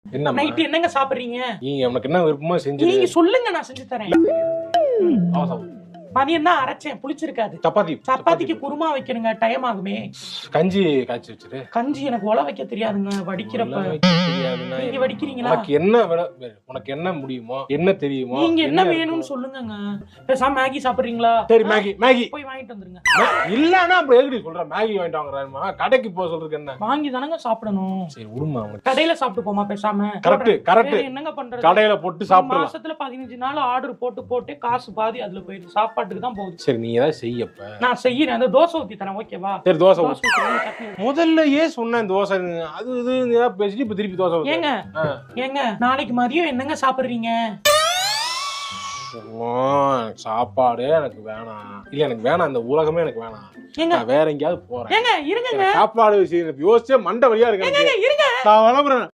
என்ன நைட்டு என்னங்க சாப்பிடுறீங்க? நீங்க உனக்கு என்ன விருப்பமோ செஞ்சு நீங்க சொல்லுங்க, நான் செஞ்சு தரேன். மதியம் தான் அரைச்சேன், புளிச்சிருக்காது. சப்பாத்திக்கு குருமா வைக்கணுங்க, டைம் ஆகுமே. கஞ்சி காய்ச்சி வச்சிரு. கஞ்சி எனக்கு உல வைக்க தெரியாதுங்க, வடிக்கிறப்ப. நீங்க வடிக்கிறீங்களா? உனக்கு என்ன முடியுமோ, என்ன தெரியுமோ, நீங்க என்ன வேணும்னு சொல்லுங்கங்க. பேசாம மேகி சாப்பிடுறீங்களா? சரி, மேகி போய் வாங்கிட்டு வந்துருங்க. இல்லன்னா அப்புறம் எதுக்கு சொல்ற மேகி வாங்கிட்டு வாங்குறாருமா? கடைக்கு போக சொல்றதுக்கு என்ன? வாங்கி தானங்க சாப்பிடணும். சரி விடுமா, கடையில சாப்பிட்டு போமா பேசாம. கரெக்ட். என்னங்க பண்றது? கடையில போட்டு சாப்பிடலாம். மாசத்துல 15 நாள் ஆர்டர் போட்டு காசு பாதி அதுல போயிடுது, சாப்பாட்டுக்கு தான் போகுது. சரி, நீ ஏதாவது செய்யப்ப. நான் செய்யறேன், அந்த தோசை ஊத்தி தரேன், ஓகேவா? சரி, தோசை சட்னி. முதல்ல சொன்னேன் தோசை அது இது ஏதாவது பேசிட்டு இப்ப திருப்பி தோசை ஏங்க நாளைக்கு மதியம் என்னங்க சாப்பிடுறீங்க? சாப்பாடு எனக்கு வேணாம். இல்ல எனக்கு வேணாம், இந்த உலகமே எனக்கு வேணாம். நான் வேற எங்கேயாவது போறேன். ஏங்க இருங்க, சாப்பாடு விஷயம் யோசிச்சே மண்டை வழியா இருக்கு. இருங்க. நான் வளர்றேன்.